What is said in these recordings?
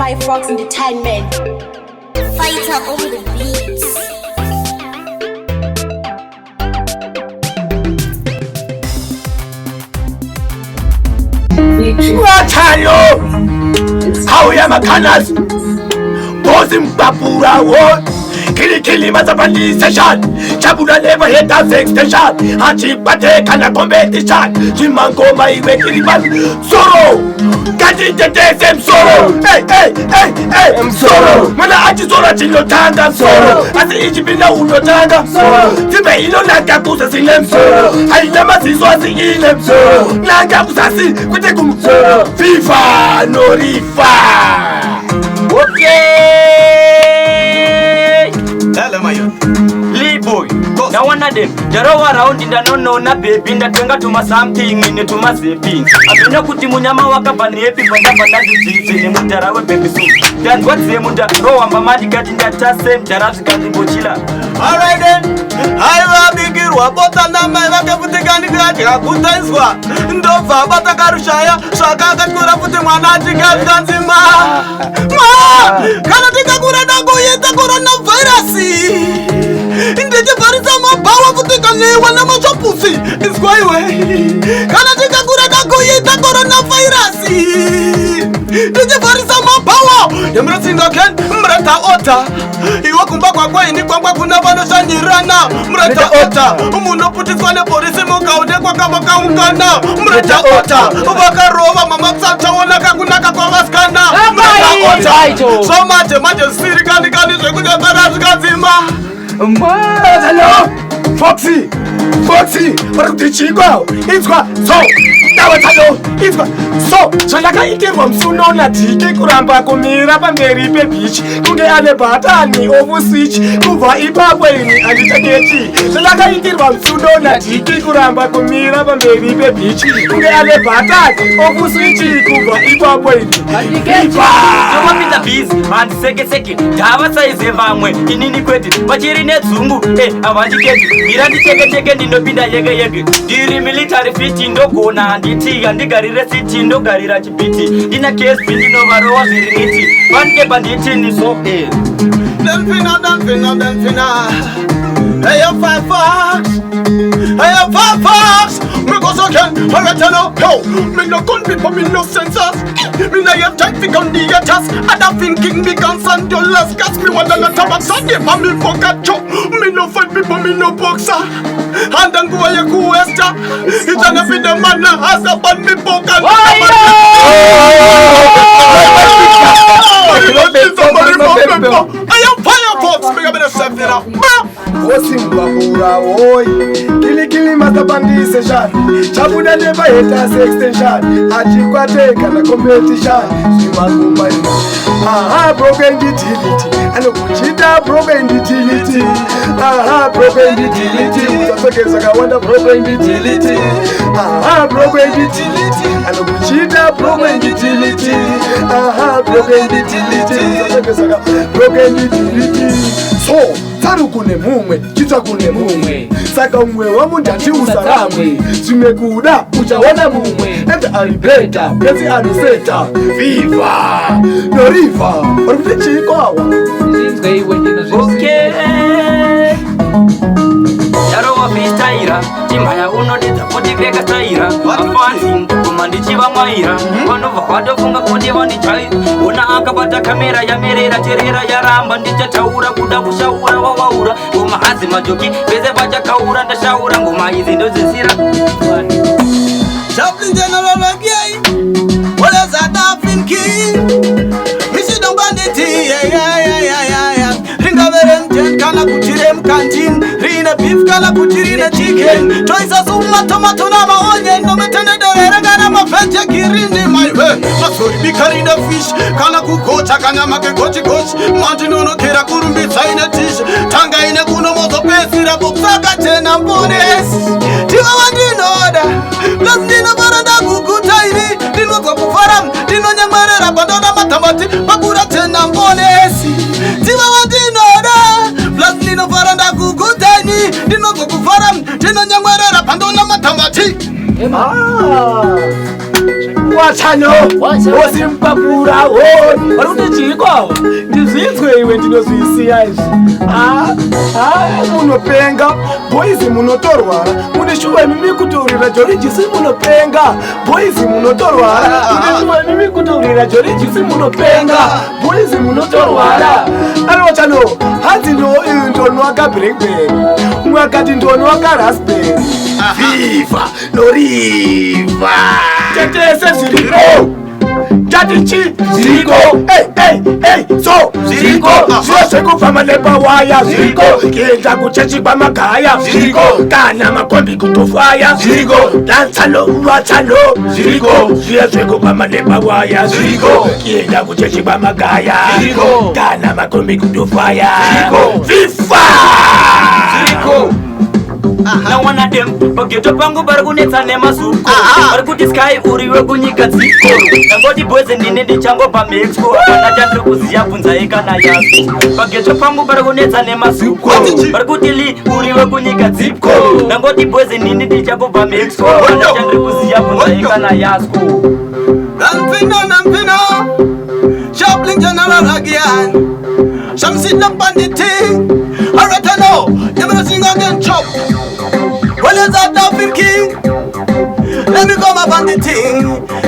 Firefox Entertainment. Fighter on the beats. Watalo, how ya makanas, bosim papura wo, kili mazabandi session, chabula never hit that extension, hachi pate kana competition, chimango maiwe kiliban, soro, kati tete sem soro, hey, soro, mana achi soro chino tanga soro, asi ichibina uno tanga soro, tibe ino nanga kusa silem soro, haina masiso asi ilem soro, nanga kusasi kute kum soro, FIFA no rifa. Okay. Hello mayo. Lee boy. Na wana dem. Jarawa round inda nono na baby inda tenga tuma something ine tuma zepi. Abena kuti munyama wakabani happy banda zizi ni mutarawe baby so. Dan what say munda rowa mbamadi gati inda tase mtarazi gati bochila. Alright then. Aiwa bigirwa bota nama wake futikani gati hakutaizwa. Ndova bata karushaya shaka katkura futi mwanaji gati ganzima. Kana tika kura dago yeta coronavirus. Indeje farisa mabawa futika lewa na machopusi. It's going away. Kana tika kura dago yeta coronavirus. Indeje farisa mabawa. Yamra singa ken mreta ota. Iwa kumba kwa ini kwa kuna bana shanirana. Mreta ota. Umuno putiswa ne polisi mukaude kwa kama kaungana. Mreta ota. Ubakarova mama msata wana kakunaka kwa maskana. Mreta ota. So maje siri kani zekuja barazi kazima. Hello, Foxy, parutichigwa, itwa, so, tawatalo, itwa, so, chalaka itirwa msuno na tiki kuramba kumira pamberi pe beach, kunge ale batani ovu switch, kuva ipapweni alitaketi, chalaka itirwa msuno na tiki kuramba kumira pamberi pe beach, kunge ale batani ovu switch, kuva ipapweni alitaketi. Kama pita busy, man seke, dawa saize vamwe, inini kweti, pachiri netzungu, avajiketi, mirandi cheke ndinopinda yege, diri military fiti ndogona, nditiga ndigarire city ndogarira chipiti, ndina case pindi novarowa viriniti, panke banditi ni so Delfina, hey yo Firefox, me go so can, alright no, yo, me no gun people, me no sensors, me no have time to gun the haters, and I'm thinking me guns and dollars, gas me one and a tabak, so they for me pocket chop, me no fight people, me no boxer, and then go a kuesta, it's gonna be the man that has a band me pocket. I am Firefox, me have been set it up. Osimbabura oi, kili matabandi session, chabuda never haters extension, ajikwate kana competition, simangumai. Broken utility, ano kuchita broken utility. Broken utility, utapekeza kawanda broken utility. Broken utility, ano kuchita broken utility. Broken utility, utapekeza broken utility. So taru kune mumwe, kita kune mumwe, saka umwe wa mundati usaramwe, simekuda uchawana mumwe, enda alibeta, pezi aluseta, viva, no rifa, orufechi kwa awa. Okay. Yaro wa freestyler, chimaya unodita poti greka taira, afansi kumandichi wa maira, wanova wadofunga kodi wanichai, una akabata kamera ya merera terera ya ramba, ndicha taura kuda kushaura wa waura, ngoma azima joki, beze vaja kaura ndashaura, ngoma hizi ndo zisira. Chaplin General Agiai, wala za Daffin King, misi don banditi, yeah. Ringa veremten kana kutirem kantin, rina beef kala kutirina chicken, toisa suma tomato na maonye, no metene dorera gana mafeja kirindi my way. Masori bikarina fish, kala kukocha kanya make kochi, mantino no kera kurumbi saina tish, tanga ine kuno mozo pesira buksaga tena mbones. Tiwa wandinoda, plus nino baranda kukutaini, dino kwa kufaram, dino nyamarera bandona matamati, bakura tena mbones. Tiwa wandinoda, plus nino baranda kukutaini, dino kwa kufaram, dino nyamarera bandona matamati. Wachano Osimpapura Warutichiko Ndizitwe iwe ndinozvisiya izvi munopenga boys munotorwara muneshuva mimi kutaurira Jorijisi munopenga boys munotorwara muneshuva mimi kutaurira Jorijisi munopenga boys munotorwara ari Wachano hanzi ndonwaka blackberry umwe akati ndonwaka raspberry viva noriva tetese zviriko tatichi zviriko so zviriko zviro zvekubva manepa waya zviriko kuenda kuchechi kwamagaya zviriko kana makombi kutofaya zviriko dansalo Wachano zviriko zviro zvekubva manepa waya zviriko kuenda kuchechi kwamagaya zviriko kana makombi kutofaya zviriko viva zviriko. Na wana dem pageto pangu barikunetsa nemazuko barikuti sky uriwe kunyika dziko nangoti boys ndine ndichango pa Mexico kana chandiri kuziya bvunza ekana yazo pageto pangu barikunetsa nemazuko barikuti li uriwe kunyika dziko nangoti boys ndine ndichango pa Mexico kana chandiri kuziya bvunza ekana yazo Nampino Shopping General again Shamsina Banditi Aratano Never sing again chop. Well, is that Dolphin King? Let me go my banditi.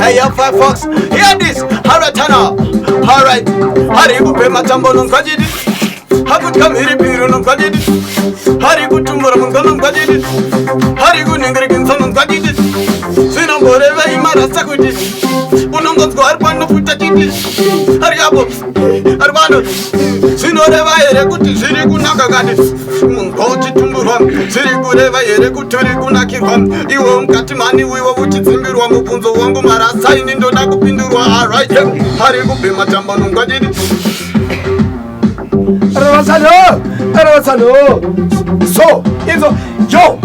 Hey, you five fox, hear this. Haratana. Alright. Haribu pe matambo nungajidi. Hakut kamiri piru nungajidi. Haribu tumura nungajidi. Haribu ningrikin son nungajidi. Sinambore ve imara sakudi. Unongos go arpano futajidi. Hariabo. Arbano. Sinoreva ere kuti ziri kunakagadi. Mungochi tumburwa. Ziri kureva ere kuturi kunakirwa. Iwo mkati mani wiwo uchidzimbirwa mubvunzo wangu marasa ini ndoda kupindurwa. Alright. Haribu pe matambo nungajidi. Wachano. So, izo, yo,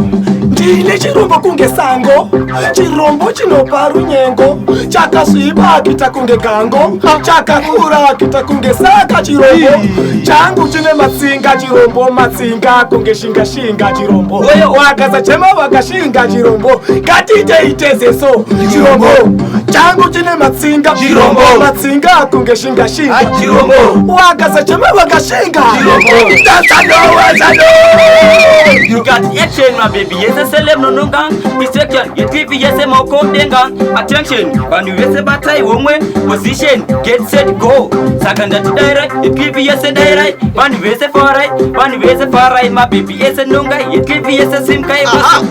ndine chirombo kunge sango, chirombo chinopa runyengo, chakasviba kita kunge gango, chakakura kita kunge saka chirombo, changu chine matsinga chirombo, matsinga kunge shinga chirombo, wakaza chema wakashinga chirombo, katite itezeso chirombo, changu chine matsinga chirombo, matsinga kunge shinga chirombo, wakaza chema wakashinga chirombo. Wachano. You got action, my baby. Yes, a celeb no nungang. Distraction. Your TV, yes, a moko dengang. Attention. When you yes, a batai, one position. Get set, go. Second that direct. Your TV, yes, a direct. When you yes, a far right. When you yes, a far right, my baby. Yes, a nunga. Your TV, yes, a sim kai.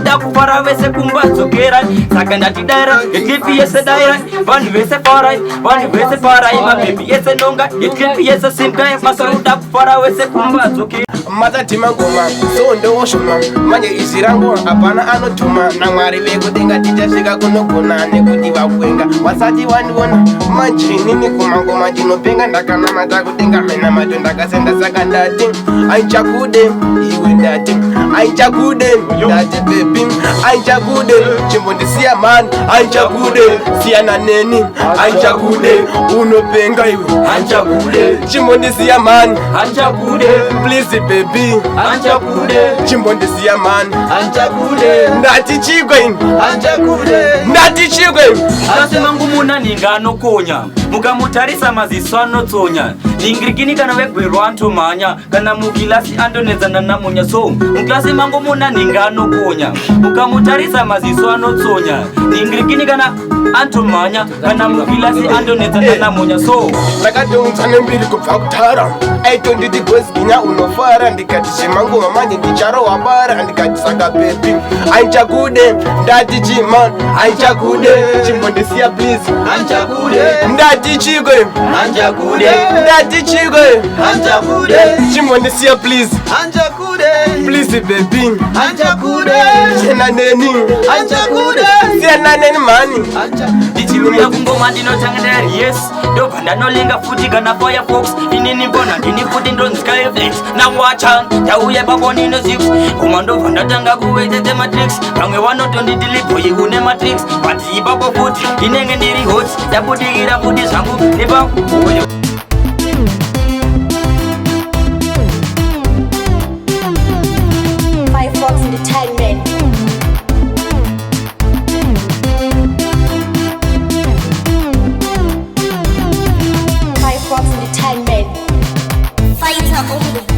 Daku far away, se kumba. So get right. Second that direct. Your TV, yes, a direct. When you yes, a far right. When you yes, a far right, my baby. Yes, a nunga. Your TV, yes, a sim kai. Masaru daku far away, se kumba. So get Matatima ngoma so ndoshoma manje izirango apana anotuma na mwari vekutenga tichasvika kunogona nekuti vakwenga wasati wandiona manje nini kumangoma ndinopenga ndakanamata kutenga mena mato ndakasenda saka ndati aichakude iwe ndati aichakude ndati bebi aichakude chimbondisiya mani aichakude siyana neni aichakude unopenga iwe aichakude chimbondisiya mani aichakude please baby Anchakude chimbondisiya mani Anchakude ndati chigwe ndati chigwe akasema ngumuna ningano konya mukamutarisa maziso anotsonya ningirikini kana vegwerwa antomanya kana mukilasi andonedzana namunya so mukilasi mangu muna ningano konya mukamutarisa maziso anotsonya ningirikini kana antomanya kana mukilasi andonedzana namunya so ndakatounza nembiri kubva kutara aitonditi gozginya unofara ndikati zvemangoma manje ndicharohwa bara ndikati saka bebi aichakude ndati chiman aichakude chimbondisiya please Anchakude ndati chigwe ndati chigwe chimbondisiya please please baby siyana neni siyana neni mani ndichiruya kungoma ndinotangandira yes ndobva ndanolenga futi kana firefox inini mbona ndini futi ndonzikaeflex nawacha ndauya papo ndino 6 koma ndobva ndatanga kuwetete matrix vamwe vanotondidiliboyi une matrix but ipapo futi ndinenge ndiri hot ndabudikira futi zvangu nepakuoyo Five Fox Entertainment. fighter umwe